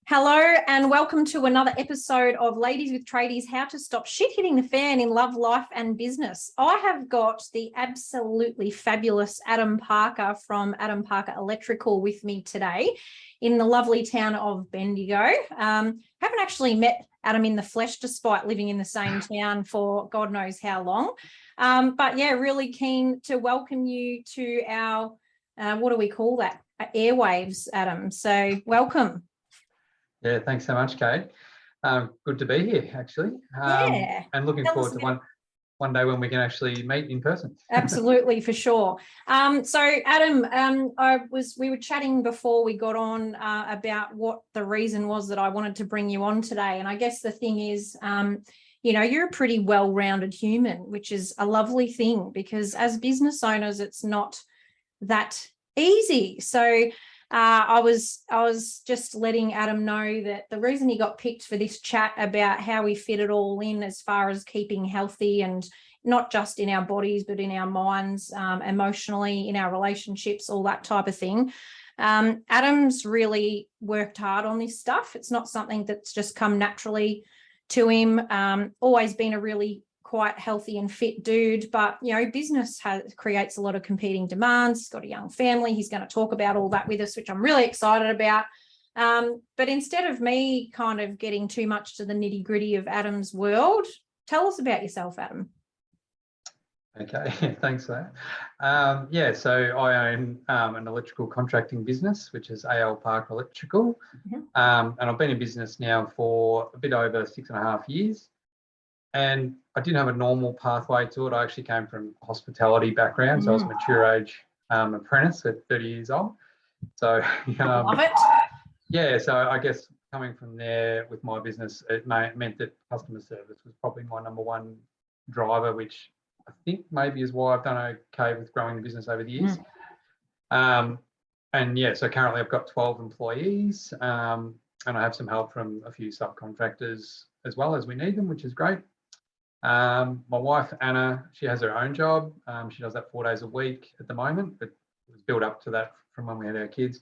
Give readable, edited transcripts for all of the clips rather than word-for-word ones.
Hello and welcome to another episode of Ladies with Tradies, how to stop shit hitting the fan in love, life and business. I have got the absolutely fabulous Adam Parker from Adam Parker Electrical with me today in the lovely town of Bendigo. Haven't actually met Adam in the flesh despite living in the same town for God knows how long. But yeah, really keen to welcome you to our, what do we call that? Airwaves, Adam. So welcome. Yeah, thanks so much, Kate. Good to be here, actually. Yeah. And looking forward to one day when we can actually meet in person. Absolutely, for sure. So, Adam, we were chatting before we got on about what the reason was that I wanted to bring you on today. And I guess the thing is, you're a pretty well-rounded human, which is a lovely thing because as business owners, it's not that easy. So I was just letting Adam know that the reason he got picked for this chat about how we fit it all in as far as keeping healthy and not just in our bodies, but in our minds, emotionally, in our relationships, all that type of thing. Adam's really worked hard on this stuff. It's not something that's just come naturally to him. Always been a really quite healthy and fit dude, but business creates a lot of competing demands. He's got a young family. He's going to talk about all that with us, which I'm really excited about. But instead of me kind of getting too much to the nitty-gritty of Adam's world, tell us about yourself, Adam. Okay, thanks for that. So I own an electrical contracting business, which is AL Parker Electrical. Mm-hmm. And I've been in business now for a bit over 6.5 years. And I didn't have a normal pathway to it. I actually came from hospitality background. So I was a mature age apprentice at 30 years old. So love it. Yeah, so I guess coming from there with my business, it meant that customer service was probably my number one driver, which I think maybe is why I've done okay with growing the business over the years. And yeah, so currently I've got 12 employees and I have some help from a few subcontractors as well as we need them, which is great. My wife, Anna, she has her own job. She does that 4 days a week at the moment, but it was built up to that from when we had our kids.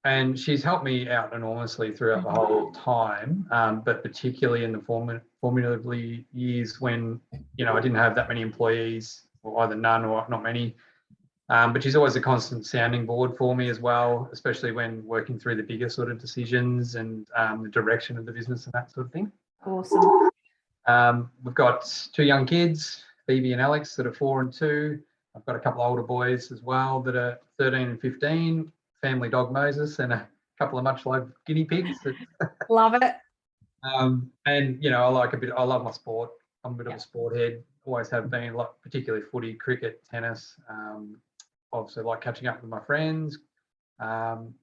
And she's helped me out enormously throughout the whole time, but particularly in the formative years when, I didn't have that many employees, or either none or not many. But she's always a constant sounding board for me as well, especially when working through the bigger sort of decisions and the direction of the business and that sort of thing. Awesome. We've got 2 young kids, Phoebe and Alex, that are 4 and 2. I've got a couple of older boys as well that are 13 and 15, family dog Moses, and a couple of much loved guinea pigs. Love it. And I love my sport. I'm a bit of a sport head, always have been, particularly footy, cricket, tennis. Obviously like catching up with my friends. And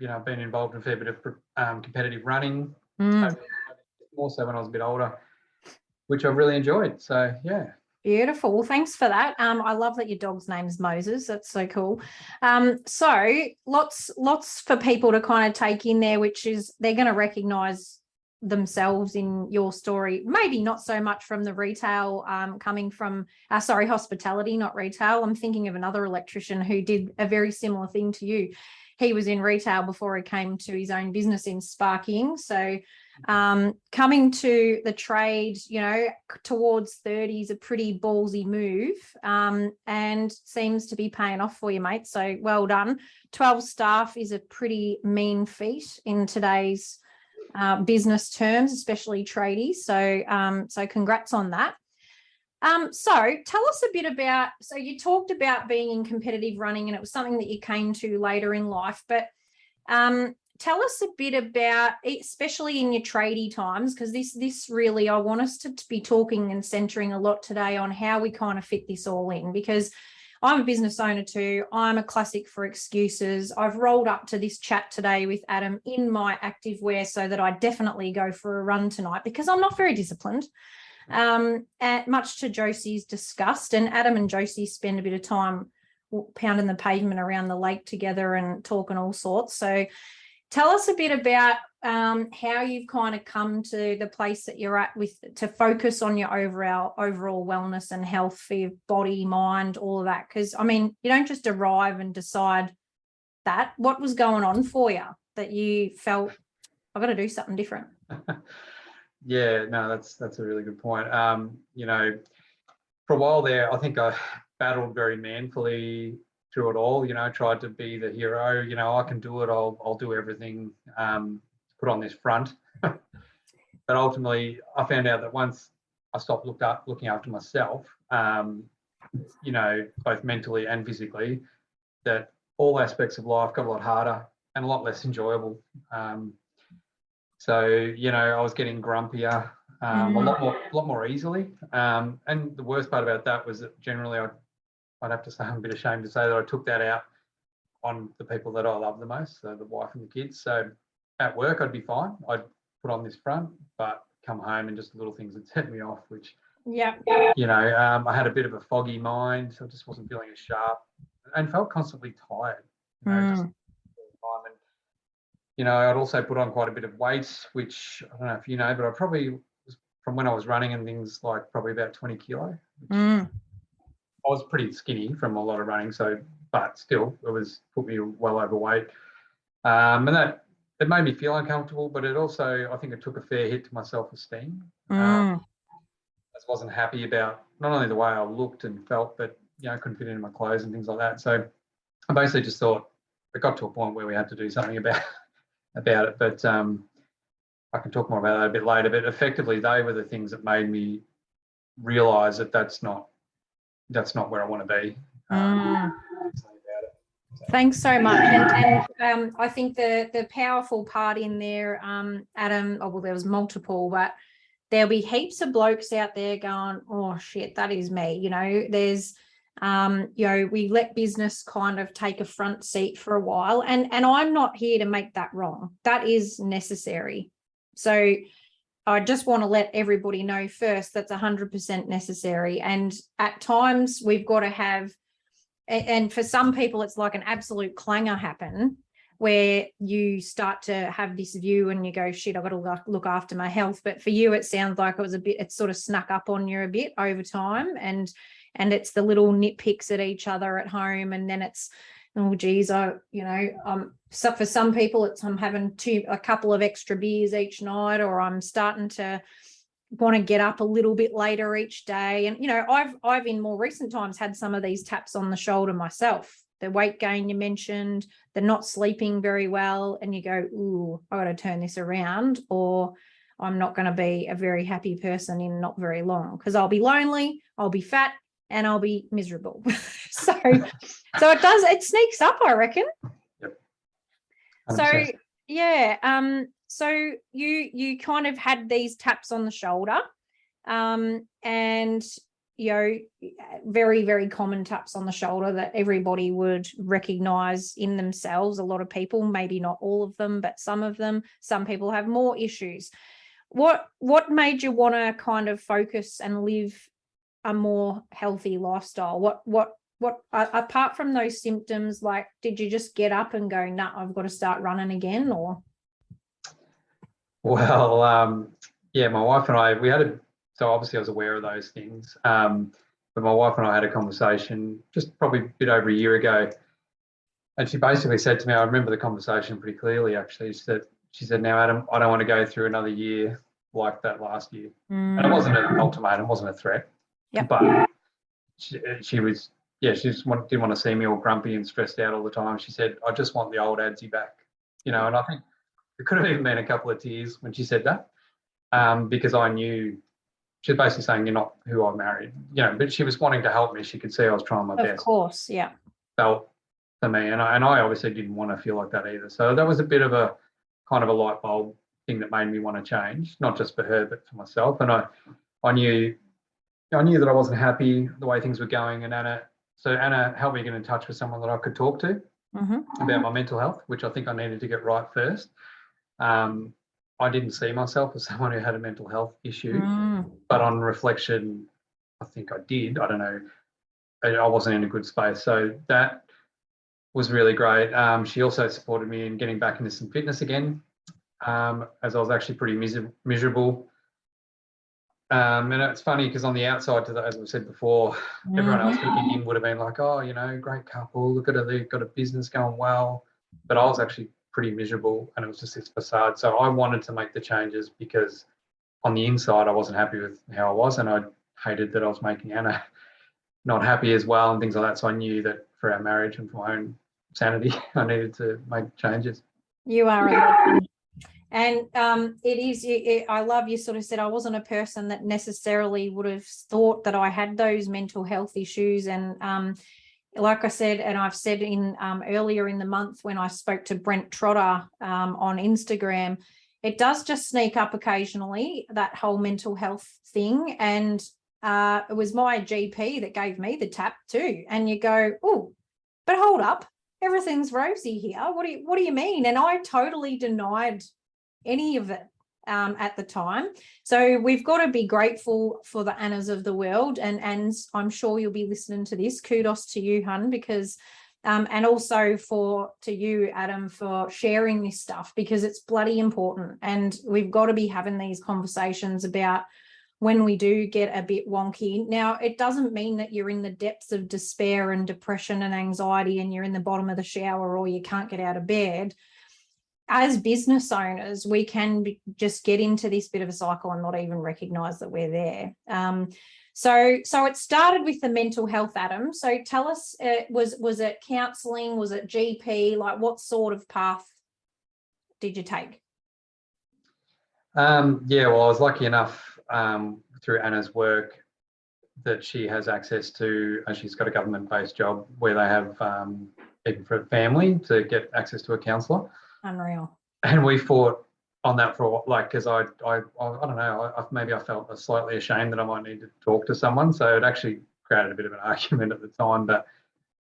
I've been involved in a fair bit of competitive running. More so when I was a bit older, which I've really enjoyed. So yeah. Beautiful. Well, thanks for that. I love that your dog's name's Moses. That's so cool. So lots for people to kind of take in there, which is they're going to recognise themselves in your story. Maybe not so much from the retail, coming from hospitality, not retail. I'm thinking of another electrician who did a very similar thing to you. He was in retail before he came to his own business in sparking. So coming to the trade, towards 30 is a pretty ballsy move, and seems to be paying off for you, mate. So well done. 12 staff is a pretty mean feat in today's business terms, especially tradies. So congrats on that. So tell us a bit about, so you talked about being in competitive running and it was something that you came to later in life, but tell us a bit about, especially in your tradie times, because this really, I want us to be talking and centering a lot today on how we kind of fit this all in, because I'm a business owner too. I'm a classic for excuses. I've rolled up to this chat today with Adam in my active wear so that I definitely go for a run tonight because I'm not very disciplined. Much to Josie's disgust, and Adam and Josie spend a bit of time pounding the pavement around the lake together and talking all sorts. So tell us a bit about how you've kind of come to the place that you're at to focus on your overall wellness and health for your body, mind, all of that. Because, you don't just arrive and decide that. What was going on for you that you felt I've got to do something different. Yeah, no, that's a really good point. You know, for a while there, I think I battled very manfully through it all. You know, tried to be the hero. You know, I can do it. I'll do everything. Put on this front. But ultimately, I found out that once I stopped looking after myself, you know, both mentally and physically, that all aspects of life got a lot harder and a lot less enjoyable. So, you know, I was getting grumpier a lot more easily. And the worst part about that was that generally I'd have to say, I'm a bit ashamed to say that I took that out on the people that I love the most, so the wife and the kids. So at work, I'd be fine. I'd put on this front, but come home and just little things would set me off, which, Yeah. you know, I had a bit of a foggy mind. So I just wasn't feeling as sharp and felt constantly tired, you know, just all the time. And, you know, I'd also put on quite a bit of weight, which I don't know if you know, but I probably was, from when I was running and things, like probably about 20 kilo. I was pretty skinny from a lot of running, so, but still, it was put me well overweight. And that, it made me feel uncomfortable, but it also, I think it took a fair hit to my self-esteem. I just wasn't happy about not only the way I looked and felt, but, you know, I couldn't fit into my clothes and things like that. So I basically just thought it got to a point where we had to do something about it. But I can talk more about that a bit later. But effectively, they were the things that made me realise that that's not where I want to be. Thanks so much. And I think the powerful part in there, Adam, well, there was multiple, but there'll be heaps of blokes out there going, oh shit, that is me. You know, there's, you know, we let business kind of take a front seat for a while. And I'm not here to make that wrong. That is necessary. So I just want to let everybody know first that's 100% necessary. And at times we've got to have, and for some people, it's like an absolute clanger happen where you start to have this view and you go, shit, I've got to look after my health. But for you, it sounds like it sort of snuck up on you a bit over time. And it's the little nitpicks at each other at home. And then it's, oh, geez, so for some people, it's I'm having a couple of extra beers each night, or I'm starting to want to get up a little bit later each day. And, you know, I've in more recent times had some of these taps on the shoulder myself. The weight gain you mentioned, the not sleeping very well, and you go, ooh, I got to turn this around, or I'm not going to be a very happy person in not very long, because I'll be lonely, I'll be fat, and I'll be miserable. so it sneaks up, I reckon. Yep. 100%. So yeah, so you kind of had these taps on the shoulder, and you know, very, very common taps on the shoulder that everybody would recognize in themselves. A lot of people, maybe not all of them, but some of them. Some people have more issues. What made you want to kind of focus and live a more healthy lifestyle? What apart from those symptoms, like, did you just get up and go, nah, I've got to start running again? Or well, yeah, my wife and I, so obviously I was aware of those things, but my wife and I had a conversation just probably a bit over a year ago, and she basically said to me, I remember the conversation pretty clearly actually, she said, now Adam, I don't want to go through another year like that last year. And it wasn't an ultimatum, it wasn't a threat. Yep. But she was, yeah, she just didn't want to see me all grumpy and stressed out all the time. She said, I just want the old Adsy back, you know. And I think it could have even been a couple of tears when she said that, because I knew she was basically saying, you're not who I married, you know, but she was wanting to help me. She could see I was trying my best. Of course, yeah. Felt for me, and I obviously didn't want to feel like that either. So that was a bit of a kind of a light bulb thing that made me want to change, not just for her, but for myself. And I knew that I wasn't happy the way things were going, and Anna helped me get in touch with someone that I could talk to about my mental health, which I think I needed to get right first. I didn't see myself as someone who had a mental health issue, but on reflection, I think I did. I don't know. I wasn't in a good space. So that was really great. She also supported me in getting back into some fitness again, as I was actually pretty miserable. And it's funny because on the outside to that, as we said before, everyone else looking in would have been like, oh, you know, great couple, look at it, they've got a business going well. But I was actually pretty miserable, and it was just this facade. So I wanted to make the changes because on the inside I wasn't happy with how I was, and I hated that I was making Anna not happy as well and things like that. So I knew that for our marriage and for my own sanity, I needed to make changes. You are a legend. And I love you sort of said I wasn't a person that necessarily would have thought that I had those mental health issues. And like I said, and I've said in earlier in the month when I spoke to Brent Trotter on Instagram, it does just sneak up occasionally, that whole mental health thing. And it was my GP that gave me the tap too. And you go, oh, but hold up, everything's rosy here. What do you mean? And I totally denied any of it at the time. So we've got to be grateful for the Annas of the world. And I'm sure you'll be listening to this. Kudos to you, hun, because and also to you, Adam, for sharing this stuff, because it's bloody important. And we've got to be having these conversations about when we do get a bit wonky. Now, it doesn't mean that you're in the depths of despair and depression and anxiety and you're in the bottom of the shower or you can't get out of bed. As business owners, we can just get into this bit of a cycle and not even recognize that we're there. So it started with the mental health, Adam. So tell us, was it counselling? Was it GP? Like, what sort of path did you take? Yeah, well, I was lucky enough through Anna's work that she has access to, she's got a government-based job where they have, even for a family, to get access to a counsellor. Unreal. And we fought on that for a while, like, because I don't know, maybe I felt slightly ashamed that I might need to talk to someone. So it actually created a bit of an argument at the time. But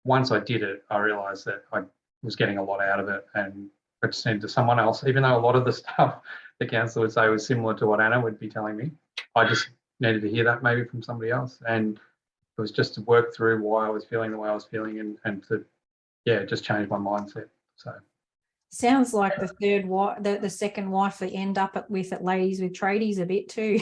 once I did it, I realised that I was getting a lot out of it, and I just needed to someone else, even though a lot of the stuff the counsellor would say was similar to what Anna would be telling me. I just needed to hear that maybe from somebody else. And it was just to work through why I was feeling the way I was feeling and to, just change my mindset. So. Sounds like the second wife that you end up with at Ladies with Tradies a bit too.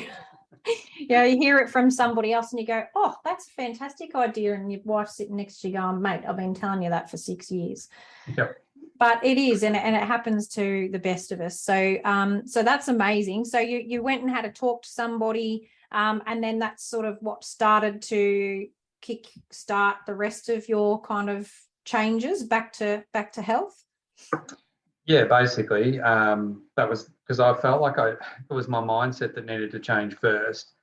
You hear it from somebody else and you go, oh, that's a fantastic idea. And your wife's sitting next to you going, mate, I've been telling you that for 6 years. Yep. But it is, and it happens to the best of us. So so that's amazing. So you went and had to talk to somebody, and then that's sort of what started to kick-start the rest of your kind of changes back to health. Yeah, basically, that was because I felt like it was my mindset that needed to change first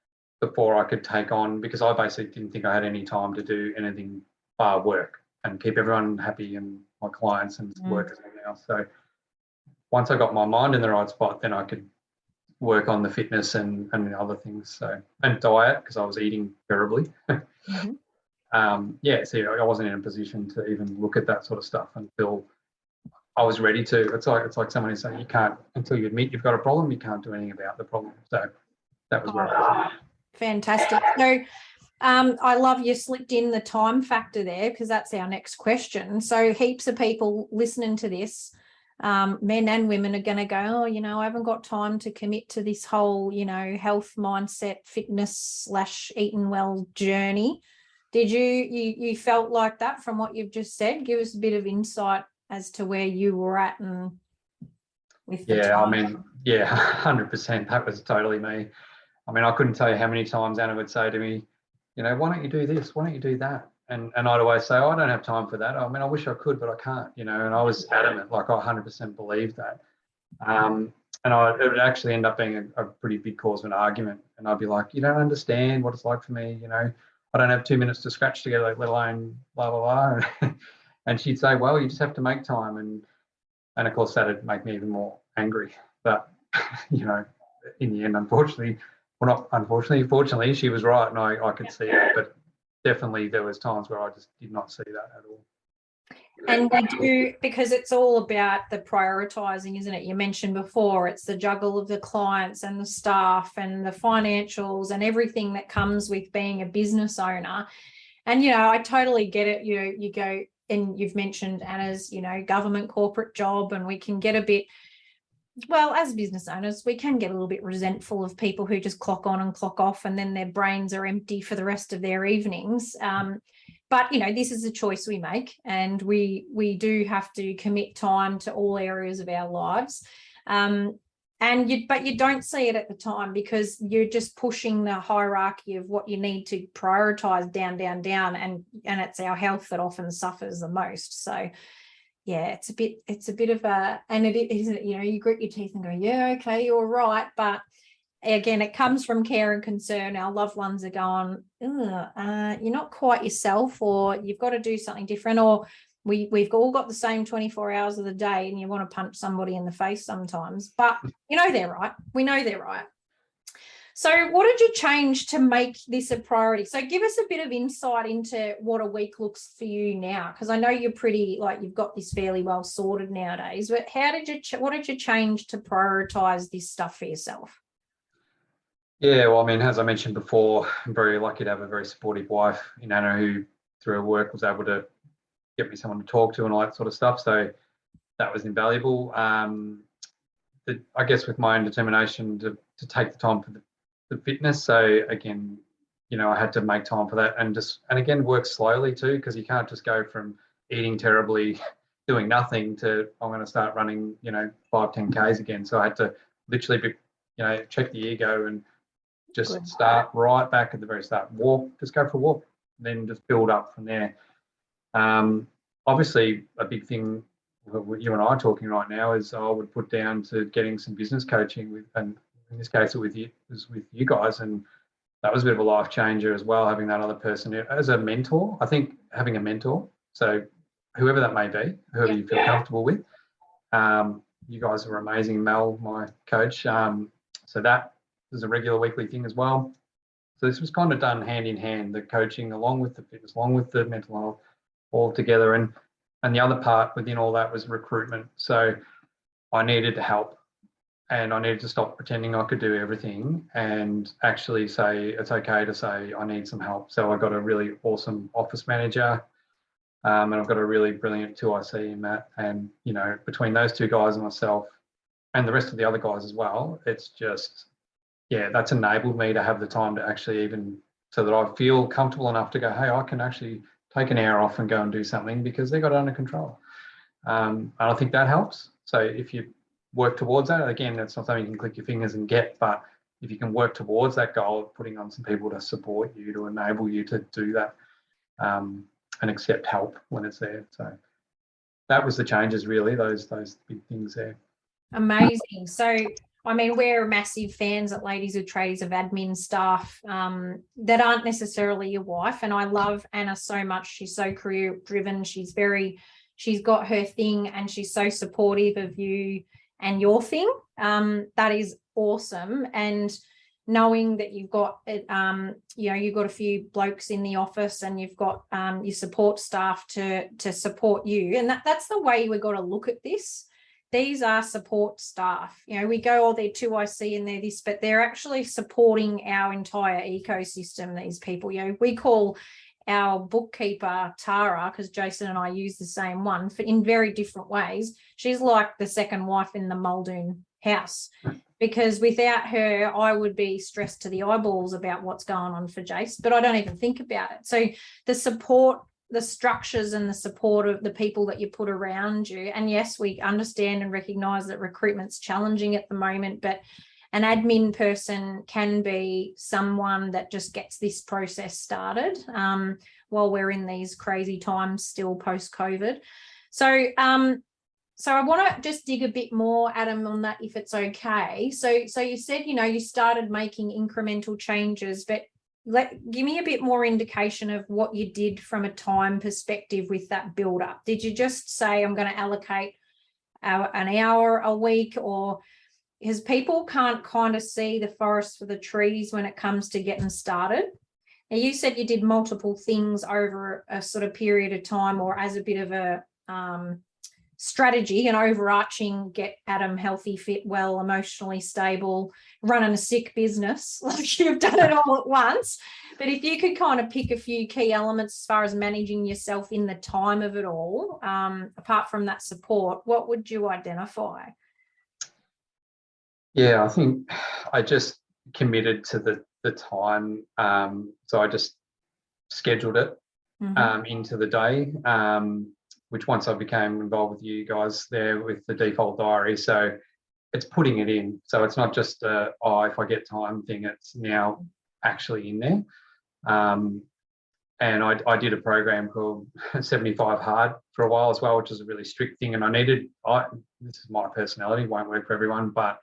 before I could take on, because I basically didn't think I had any time to do anything bar work and keep everyone happy and my clients and work and everything else. So once I got my mind in the right spot, then I could work on the fitness and the other things. So, and diet, because I was eating terribly. Mm-hmm. So I wasn't in a position to even look at that sort of stuff until I was ready to. It's like someone is saying, you can't, until you admit you've got a problem, you can't do anything about the problem. So that was where I was. Fantastic. So I love you slipped in the time factor there, because that's our next question. So heaps of people listening to this, men and women, are going to go, oh, I haven't got time to commit to this whole, health mindset, fitness / eating well journey. Did you felt like that from what you've just said? Give us a bit of insight as to where you were at and with the time. 100%. That was totally me. I mean, I couldn't tell you how many times Anna would say to me, why don't you do this? Why don't you do that? And I'd always say, I don't have time for that. I mean, I wish I could, but I can't, and I was adamant, like I 100% believed that. And it would actually end up being a pretty big cause of an argument. And I'd be like, you don't understand what it's like for me, I don't have 2 minutes to scratch together, let alone blah, blah, blah. And she'd say, well, you just have to make time. And of course, that'd make me even more angry. But, in the end, fortunately, she was right, and I could see it. But definitely there was times where I just did not see that at all. And we do, because it's all about the prioritizing, isn't it? You mentioned before, it's the juggle of the clients and the staff and the financials and everything that comes with being a business owner. And, I totally get it. You go, and you've mentioned Anna's, government corporate job, and we can get a bit, well, as business owners, we can get a little bit resentful of people who just clock on and clock off, and then their brains are empty for the rest of their evenings. but this is a choice we make, and we do have to commit time to all areas of our lives. But you don't see it at the time because you're just pushing the hierarchy of what you need to prioritize down, and it's our health that often suffers the most. So yeah, it's a bit of a, and it isn't, you grit your teeth and go, yeah, okay, you're right. But again, it comes from care and concern. Our loved ones are going, you're not quite yourself, or you've got to do something different, or we've all got the same 24 hours of the day, and you want to punch somebody in the face sometimes. But they're right. We know they're right. So what did you change to make this a priority? So give us a bit of insight into what a week looks for you now, because I know you're pretty, you've got this fairly well sorted nowadays, but what did you change to prioritize this stuff for yourself? Yeah, well, I mean, as I mentioned before, I'm very lucky to have a very supportive wife in Anna, who through her work was able to get me someone to talk to and all that sort of stuff. So that was invaluable. I guess with my own determination to take the time for the fitness. So again, I had to make time for that, and again work slowly too, because you can't just go from eating terribly, doing nothing, to I'm going to start running 5-10 Ks again. So I had to literally be check the ego and just start right back at the very start. Just go for a walk, then just build up from there. Obviously a big thing what you and I are talking right now is I would put down to getting some business coaching with, and in this case it was with you guys, and that was a bit of a life changer as well, having that other person as a mentor. I think having a mentor, so whoever that may be, whoever you feel comfortable with. You guys are amazing. Mel, my coach, so that is a regular weekly thing as well. So this was kind of done hand in hand, the coaching along with the fitness, along with the mental health, all together. And the other part within all that was recruitment. So I needed to help, and I needed to stop pretending I could do everything and actually say it's okay to say I need some help. So I got a really awesome office manager, and I've got a really brilliant 2IC in Matt. And between those two guys and myself and the rest of the other guys as well, it's just, that's enabled me to have the time to actually, even so that I feel comfortable enough to go, hey, I can actually take an hour off and go and do something, because they got it under control. And I think that helps. So if you work towards that, again, that's not something you can click your fingers and get, but if you can work towards that goal of putting on some people to support you, to enable you to do that, and accept help when it's there. So that was the changes, really, those big things there. Amazing. So I mean, we're massive fans at Ladies with Tradies of admin staff that aren't necessarily your wife. And I love Anna so much. She's so career driven. She's got her thing, and she's so supportive of you and your thing. That is awesome. And knowing that you've got you've got a few blokes in the office, and you've got your support staff to support you. And that's the way we've got to look at this. These are support staff. We go, they're 2IC and they're this, but they're actually supporting our entire ecosystem, these people. We call our bookkeeper Tara, because Jason and I use the same one, in very different ways. She's like the second wife in the Muldoon house, because without her, I would be stressed to the eyeballs about what's going on for Jace, but I don't even think about it. So the support, the structures and the support of the people that you put around you. And yes, we understand and recognize that recruitment's challenging at the moment, but an admin person can be someone that just gets this process started while we're in these crazy times still post-COVID. So I want to just dig a bit more, Adam, on that, if it's okay. So you said, you started making incremental changes, but give me a bit more indication of what you did from a time perspective with that build up. Did you just say, I'm going to allocate an hour a week, or because people can't kind of see the forest for the trees when it comes to getting started? Now, you said you did multiple things over a sort of period of time, or as a bit of a strategy, an overarching get Adam healthy, fit, well, emotionally stable, running a sick business. Like, you've done it all at once. But if you could kind of pick a few key elements as far as managing yourself in the time of it all, apart from that support, what would you identify? Yeah, I think I just committed to the time. So I just scheduled it. into the day, which once I became involved with you guys there with the default diary. So it's putting it in. So it's not just if I get time thing, it's now actually in there. And I did a program called 75 Hard for a while as well, which is a really strict thing. And this is my personality, won't work for everyone, but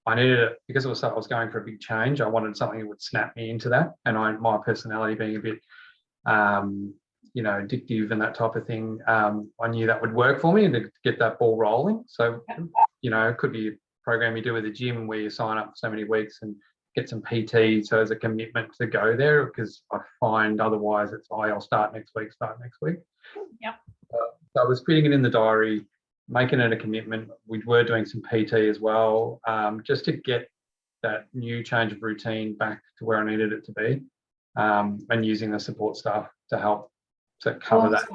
I needed it because I was going for a big change. I wanted something that would snap me into that. And my personality being a bit, addictive and that type of thing, I knew that would work for me to get that ball rolling. So, it could be a program you do with a gym where you sign up for so many weeks and get some PT, so as a commitment to go there, because I find otherwise it's I'll start next week. Yep. So I was putting it in the diary, making it a commitment. We were doing some PT as well, just to get that new change of routine back to where I needed it to be, and using the support staff to help to cover that.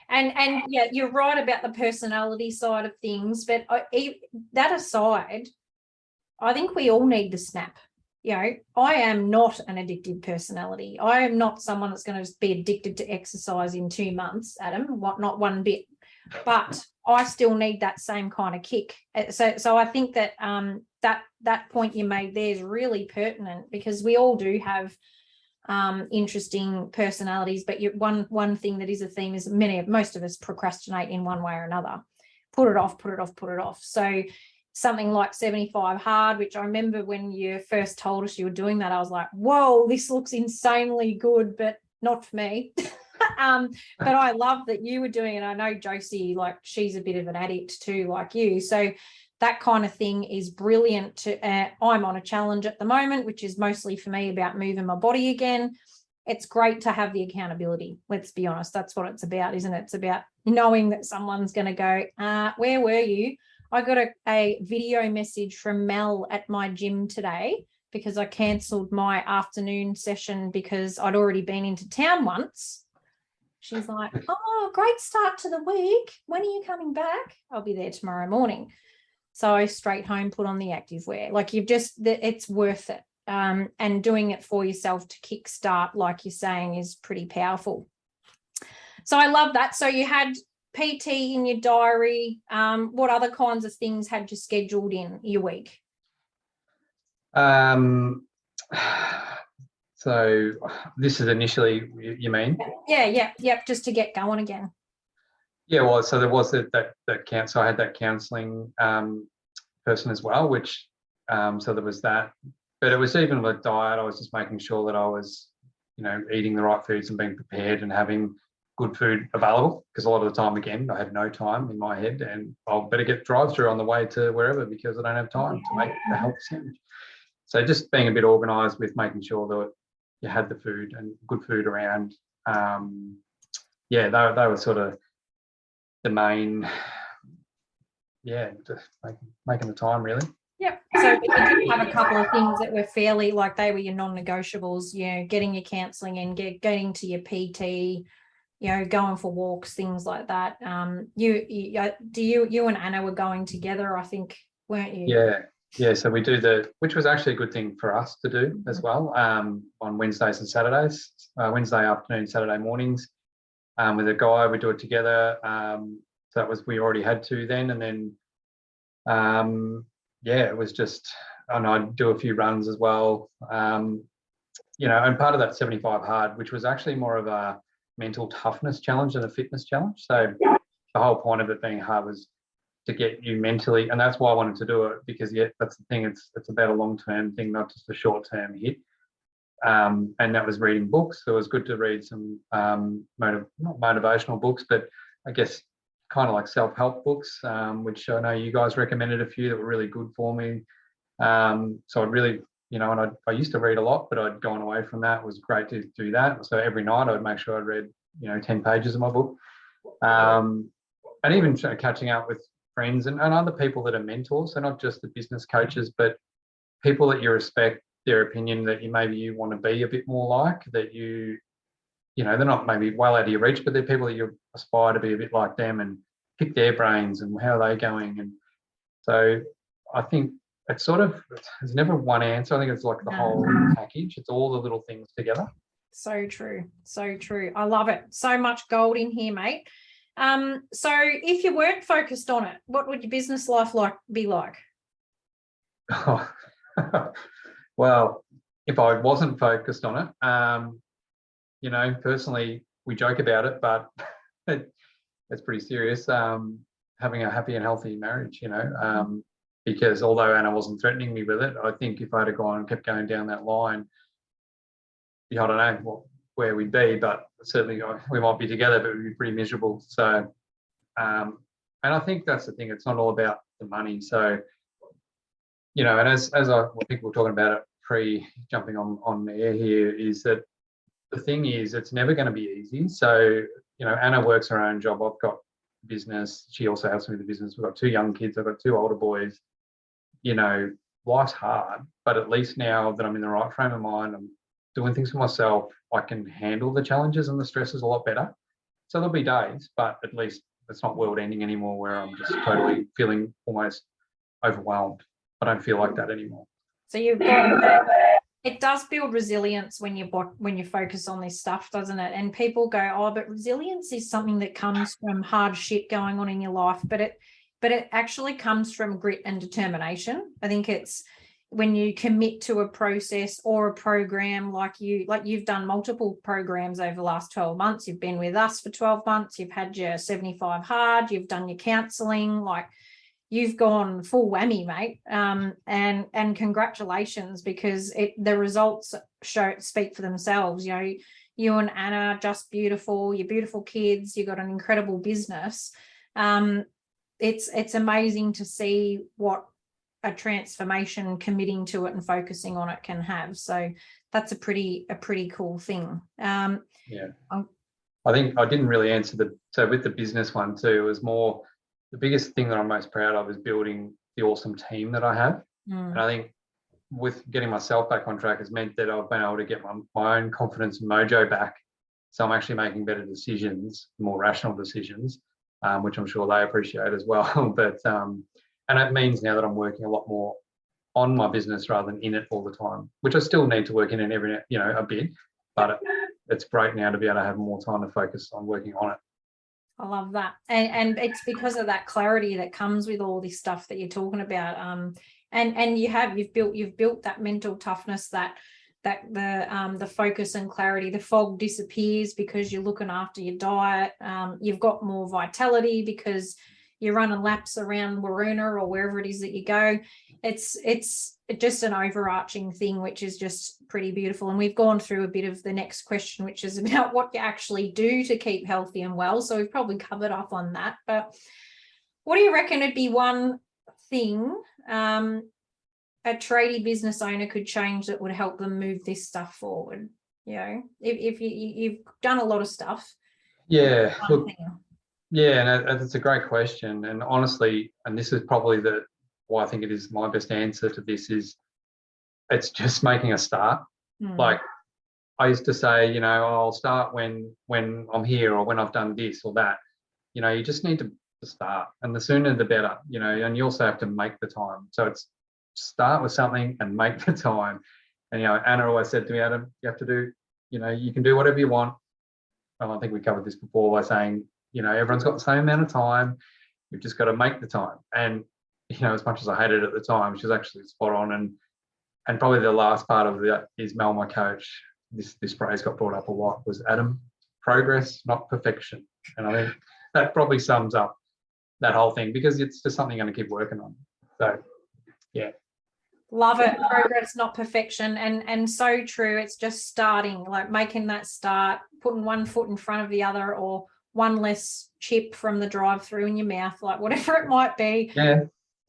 And yeah, you're right about the personality side of things, but that aside, I think we all need the snap. I am not an addictive personality. I am not someone that's going to be addicted to exercise in 2 months, Adam, not one bit. But I still need that same kind of kick. So I think that that point you made there is really pertinent, because we all do have interesting personalities, but one thing that is a theme is most of us procrastinate in one way or another. Put it off. So something like 75 Hard, which I remember when you first told us you were doing that, I was like, whoa, this looks insanely good, but not for me. But I love that you were doing it. I know Josie, she's a bit of an addict too, like you. So that kind of thing is brilliant. I'm on a challenge at the moment, which is mostly for me about moving my body again. It's great to have the accountability. Let's be honest. That's what it's about, isn't it? It's about knowing that someone's going to go, where were you? I got a video message from Mel at my gym today because I cancelled my afternoon session because I'd already been into town once. She's like, oh, great start to the week. When are you coming back? I'll be there tomorrow morning. So straight home, put on the activewear. It's worth it. And doing it for yourself to kickstart, like you're saying, is pretty powerful. So I love that. So you had PT in your diary. What other kinds of things had you scheduled in your week? So this is initially, you mean? Yeah. Just to get going again. Yeah, well, so there was that so I had that counselling person as well, which so there was that. But it was even with diet, I was just making sure that I was, eating the right foods and being prepared and having good food available, because a lot of the time, again, I had no time in my head, and I'll better get drive-through on the way to wherever because I don't have time to make the healthy sandwich. So just being a bit organised with making sure that you had the food and good food around. They were sort of the main, just making the time really. Yep. So you did have a couple of things that were fairly, they were your non-negotiables, getting your counselling in, getting to your PT, going for walks, things like that. You and Anna were going together, I think, weren't you? Yeah. So we do which was actually a good thing for us to do as well, on Wednesdays and Saturdays, Wednesday afternoon, Saturday mornings, with a guy. We do it together. So we already had two then, and then, it was just, and I'd do a few runs as well, and part of that 75 Hard, which was actually more of a mental toughness challenge than a fitness challenge. So the whole point of it being hard was to get you mentally, and that's why I wanted to do it, because that's the thing, it's about a long-term thing, not just a short-term hit. And that was reading books. So it was good to read some not motivational books, but I guess kind of like self-help books, which I know you guys recommended a few that were really good for me. So I'd really, and I used to read a lot, but I'd gone away from that. It was great to do that. So every night I'd make sure I read, 10 pages of my book. And even catching up with friends and other people that are mentors, so not just the business coaches, but people that you respect their opinion, that you want to be a bit more like, that they're not maybe well out of your reach, but they're people that you aspire to be a bit like them, and pick their brains and how are they going. And so I think it's there's never one answer. I think it's like the whole package. It's all the little things together. So true. So true. I love it. So much gold in here, mate. So if you weren't focused on it, what would your business life be like? Oh, well, if I wasn't focused on it, personally, we joke about it, but it's pretty serious. Having a happy and healthy marriage, because although Anna wasn't threatening me with it, I think if I had gone and kept going down that line, I don't know where we'd be, but certainly we might be together, but we'd be pretty miserable. So, and I think that's the thing. It's not all about the money. So, and as I think we're talking about it pre jumping on the air here, is that the thing is it's never going to be easy. So, Anna works her own job. I've got business. She also helps me with the business. We've got 2 young kids. I've got 2 older boys. Life's hard, but at least now that I'm in the right frame of mind, I'm doing things for myself, I can handle the challenges and the stresses a lot better. So there'll be days, but at least it's not world ending anymore where I'm just totally feeling almost overwhelmed. I don't feel like that anymore. So it does build resilience when you focus on this stuff, doesn't it? And people go, oh, but resilience is something that comes from hard shit going on in your life, but it actually comes from grit and determination. I think it's when you commit to a process or a program, like you've done multiple programs over the last 12 months. You've been with us for 12 months. You've had your 75 hard. You've done your counselling. Like, you've gone full whammy, mate. And congratulations, because the results speak for themselves. You and Anna, just beautiful. Your beautiful kids. You've got an incredible business. It's amazing to see what a transformation committing to it and focusing on it can have. So that's a pretty cool thing. I think I didn't really answer so with the business one too, it was more the biggest thing that I'm most proud of is building the awesome team that I have. And I think with getting myself back on track has meant that I've been able to get my own confidence and mojo back. So I'm actually making better decisions, more rational decisions, which I'm sure they appreciate as well. But and it means now that I'm working a lot more on my business rather than in it all the time, which I still need to work in it every, a bit, but it's great now to be able to have more time to focus on working on it. I love that. And it's because of that clarity that comes with all this stuff that you're talking about. And you've built that mental toughness, that the focus and clarity. The fog disappears because you're looking after your diet. You've got more vitality because you're running laps around Waruna or wherever it is that you go. It's just an overarching thing, which is just pretty beautiful. And we've gone through a bit of the next question, which is about what you actually do to keep healthy and well. So we've probably covered up on that. But what do you reckon would be one thing a tradie business owner could change that would help them move this stuff forward? If you've done a lot of stuff. Yeah, look, yeah, and it's a great question. And honestly, and this is probably why I think it is my best answer to this is it's just making a start. Like I used to say, I'll start when I'm here or when I've done this or that. You just need to start, and the sooner the better, and you also have to make the time. So it's start with something and make the time. And, Anna always said to me, Adam, you have to do, you can do whatever you want. Well, I think we covered this before by saying, everyone's got the same amount of time. You've just got to make the time. And, as much as I hated it at the time, she's actually spot on. And probably the last part of that is Mel, my coach. This phrase got brought up a lot, was Adam, progress, not perfection. And I think that probably sums up that whole thing, because it's just something you're going to keep working on. So, yeah. Love it. Progress, not perfection. And so true. It's just starting, like making that start, putting one foot in front of the other, or one less chip from the drive-through in your mouth, like whatever it might be. Yeah.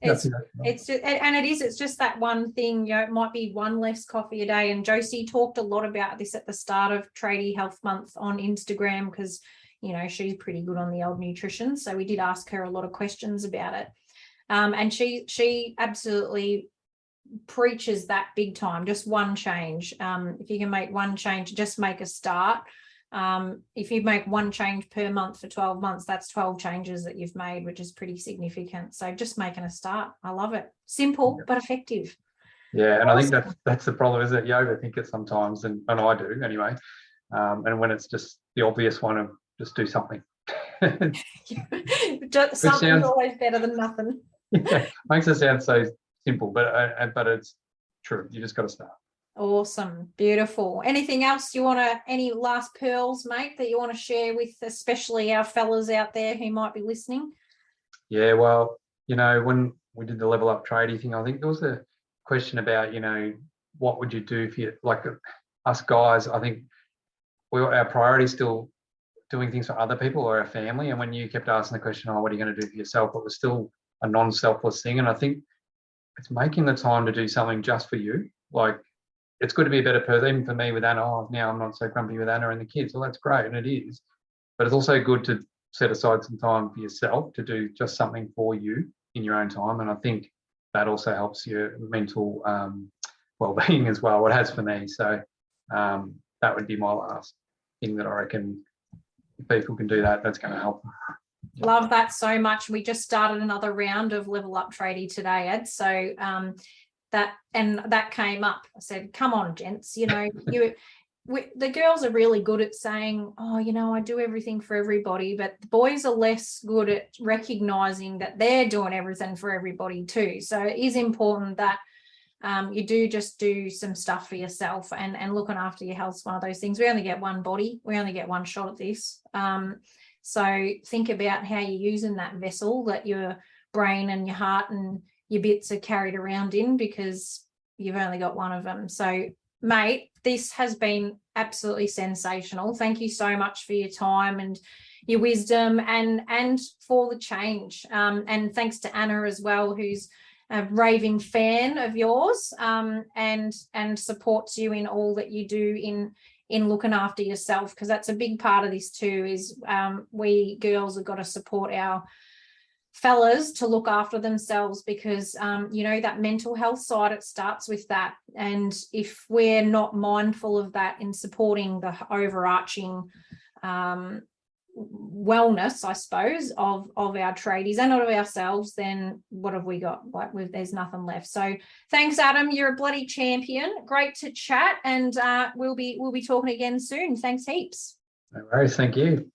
It's just that one thing. It might be one less coffee a day. And Josie talked a lot about this at the start of Tradie Health Month on Instagram, because she's pretty good on the old nutrition. So we did ask her a lot of questions about it. And she absolutely preaches that big time. Just one change. If you can make one change, just make a start. If you make one change per month for 12 months, that's 12 changes that you've made, which is pretty significant. So just making a start. I love it. Simple, but effective. Yeah. And I think that's the problem, is that you overthink it sometimes. And I do anyway. And when it's just the obvious one of just do something. Something's always better than nothing. Yeah, makes it sound so simple, but it's true. You just got to start. Awesome, beautiful. Anything else you want to? Any last pearls, mate, that you want to share with, especially our fellas out there who might be listening? Yeah, well, when we did the level up tradie thing, I think there was a question about, what would you do if you, like us guys, I think our priority is still doing things for other people or our family. And when you kept asking the question, what are you going to do for yourself? It was still a non-selfless thing. And I think it's making the time to do something just for you. Like, it's good to be a better person. Even for me with Anna, now I'm not so grumpy with Anna and the kids. Well, that's great, and it is. But it's also good to set aside some time for yourself to do just something for you in your own time. And I think that also helps your mental well-being as well. It has for me. So that would be my last thing that I reckon, if people can do that, that's going to help them. Love that so much. We just started another round of Level Up Tradie today, Ed. So that came up. I said, come on, gents, the girls are really good at saying, I do everything for everybody, but the boys are less good at recognizing that they're doing everything for everybody too. So it is important that you do some stuff for yourself, and looking after your health is one of those things. We only get one body. We only get one shot at this. So think about how you're using that vessel that your brain and your heart and your bits are carried around in, because you've only got one of them. So, mate, this has been absolutely sensational. Thank you so much for your time and your wisdom and for the change. And thanks to Anna as well, who's a raving fan of yours, and supports you in all that you do in looking after yourself, because that's a big part of this too, is we girls have got to support our fellas to look after themselves, because that mental health side, it starts with that. And if we're not mindful of that in supporting the overarching wellness, I suppose, of our tradies and of ourselves, then what have we got? There's nothing left. So thanks, Adam. You're a bloody champion. Great to chat, and we'll be talking again soon. Thanks heaps. No worries. Thank you.